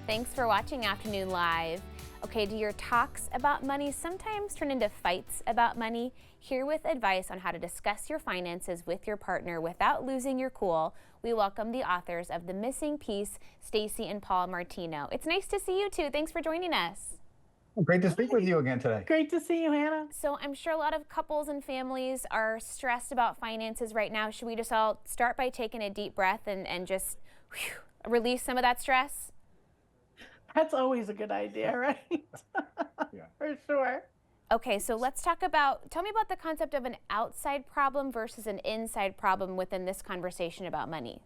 Thanks for watching Afternoon Live. Okay, do your talks about money sometimes turn into fights about money? Here with advice on how to discuss your finances with your partner without losing your cool, we welcome the authors of The Missing Piece, Stacey and Paul Martino. It's nice to see you two. Thanks for joining us. Great to speak with you again today. Great to see you, Hannah. So I'm sure a lot of couples and families are stressed about finances right now. Should we just all start by taking a deep breath and just release some of that stress? That's always a good idea, right? Yeah. For sure. Okay, so let's tell me about the concept of an outside problem versus an inside problem within this conversation about money.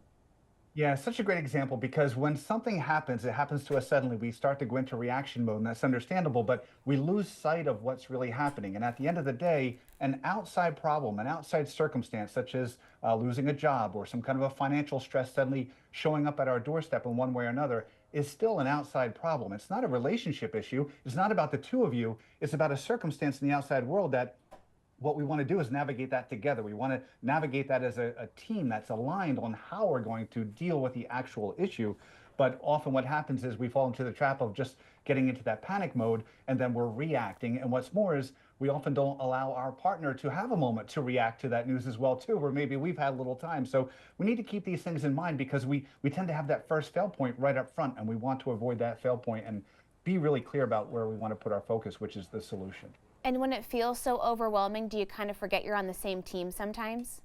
Yeah, such a great example because when something happens, it happens to us suddenly, we start to go into reaction mode, and that's understandable, but we lose sight of what's really happening. And at the end of the day, an outside problem, an outside circumstance, such as losing a job or some kind of a financial stress suddenly showing up at our doorstep in one way or another, is still an outside problem. It's not a relationship issue. It's not about the two of you. It's about a circumstance in the outside world that what we want to do is navigate that together. We want to navigate that as a team that's aligned on how we're going to deal with the actual issue. But often what happens is we fall into the trap of just getting into that panic mode, and then we're reacting. And what's more is we often don't allow our partner to have a moment to react to that news as well too, or maybe we've had a little time. So we need to keep these things in mind because we tend to have that first fail point right up front, and we want to avoid that fail point and be really clear about where we want to put our focus, which is the solution. And when it feels so overwhelming, do you kind of forget you're on the same team sometimes?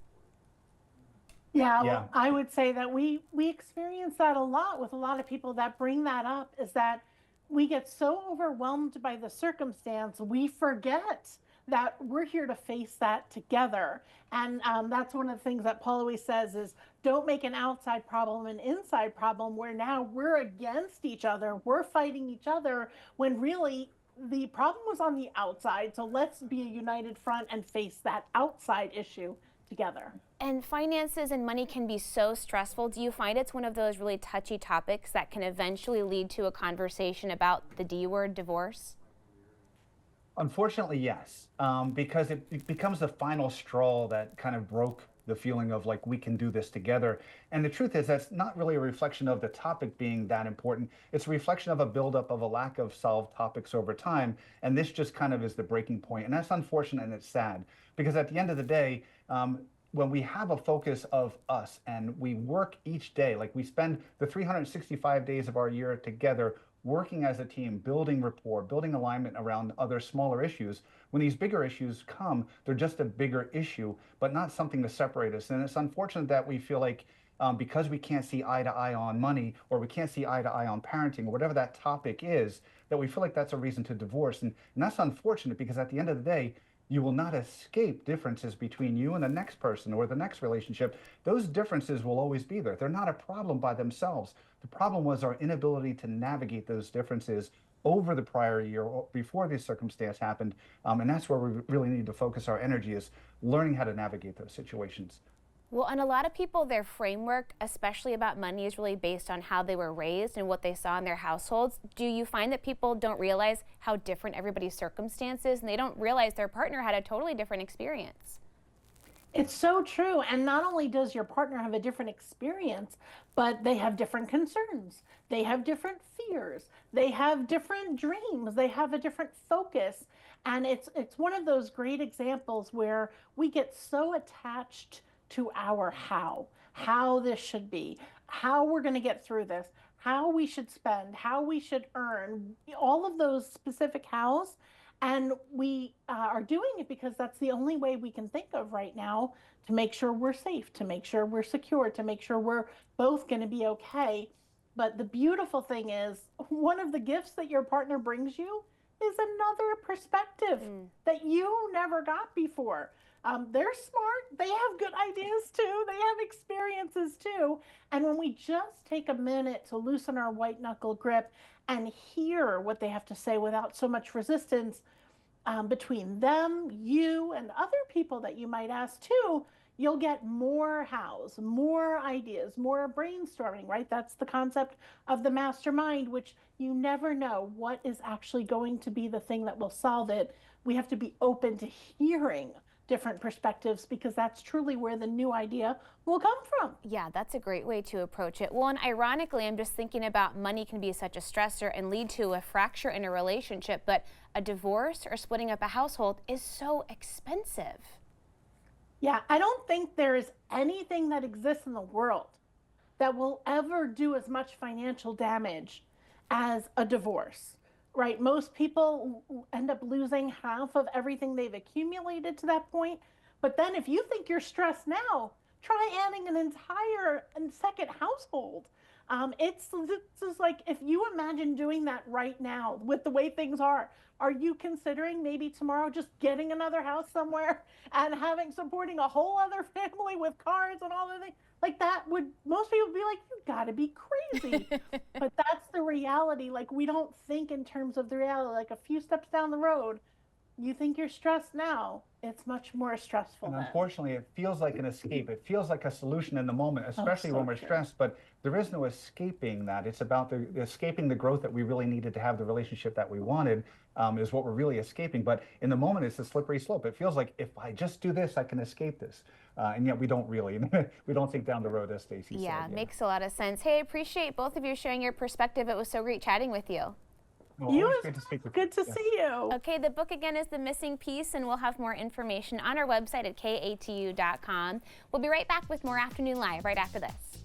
Yeah, Yeah. well, I would say that we experience that a lot with a lot of people that bring that up, is that we get so overwhelmed by the circumstance, we forget that we're here to face that together. And that's one of the things that Paul always says is, don't make an outside problem an inside problem where now we're against each other, we're fighting each other, when really the problem was on the outside. So let's be a united front and face that outside issue together. And finances and money can be so stressful. Do you find it's one of those really touchy topics that can eventually lead to a conversation about the D word, divorce? Unfortunately, yes, because it becomes the final straw that kind of broke the feeling of like we can do this together. And the truth is that's not really a reflection of the topic being that important. It's a reflection of a buildup of a lack of solved topics over time. And this just kind of is the breaking point. And that's unfortunate and it's sad because at the end of the day, when we have a focus of us and we work each day, like we spend the 365 days of our year together working as a team, building rapport, building alignment around other smaller issues. When these bigger issues come, they're just a bigger issue, but not something to separate us. And it's unfortunate that we feel like because we can't see eye to eye on money, or we can't see eye to eye on parenting, or whatever that topic is, that we feel like that's a reason to divorce. And that's unfortunate because at the end of the day, you will not escape differences between you and the next person or the next relationship. Those differences will always be there. They're not a problem by themselves. The problem was our inability to navigate those differences over the prior year or before this circumstance happened. And that's where we really need to focus our energy, is learning how to navigate those situations. Well, and a lot of people, their framework, especially about money, is really based on how they were raised and what they saw in their households. Do you find that people don't realize how different everybody's circumstances, and they don't realize their partner had a totally different experience? It's so true. And not only does your partner have a different experience, but they have different concerns. They have different fears. They have different dreams. They have a different focus. And it's one of those great examples where we get so attached to our how this should be, how we're going to get through this, how we should spend, how we should earn, all of those specific hows. And we are doing it because that's the only way we can think of right now to make sure we're safe, to make sure we're secure, to make sure we're both going to be okay. But the beautiful thing is, one of the gifts that your partner brings you is another perspective that you never got before. They're smart. They have good ideas too. They have experiences too. And when we just take a minute to loosen our white knuckle grip and hear what they have to say without so much resistance between them, you, and other people that you might ask too, you'll get more hows, more ideas, more brainstorming, right? That's the concept of the mastermind, which you never know what is actually going to be the thing that will solve it. We have to be open to hearing different perspectives, because that's truly where the new idea will come from. Yeah, that's a great way to approach it. Well, and ironically, I'm just thinking about money can be such a stressor and lead to a fracture in a relationship, but a divorce or splitting up a household is so expensive. Yeah, I don't think there is anything that exists in the world that will ever do as much financial damage as a divorce, right? Most people end up losing half of everything they've accumulated to that point. But then if you think you're stressed now, try adding an entire and second household. It's just like, if you imagine doing that right now with the way things are you considering maybe tomorrow just getting another house somewhere and supporting a whole other family with cars and all the things? Like, that would, most people would be like, you gotta be crazy. But that's the reality. Like, we don't think in terms of the reality. Like, a few steps down the road, you think you're stressed now, it's much more stressful And then. unfortunately, it feels like an escape. It feels like a solution in the moment, especially when we're stressed. But there is no escaping that. It's about escaping the growth that we really needed to have the relationship that we wanted, is what we're really escaping. But in the moment, it's a slippery slope. It feels like if I just do this, I can escape this. And yet we don't really. We don't think down the road, as Stacey said. Yeah, makes a lot of sense. Hey, I appreciate both of you sharing your perspective. It was so great chatting with you. Well, always great to speak with you. Good to see you. Okay, the book again is The Missing Piece, and we'll have more information on our website at katu.com. We'll be right back with more Afternoon Live right after this.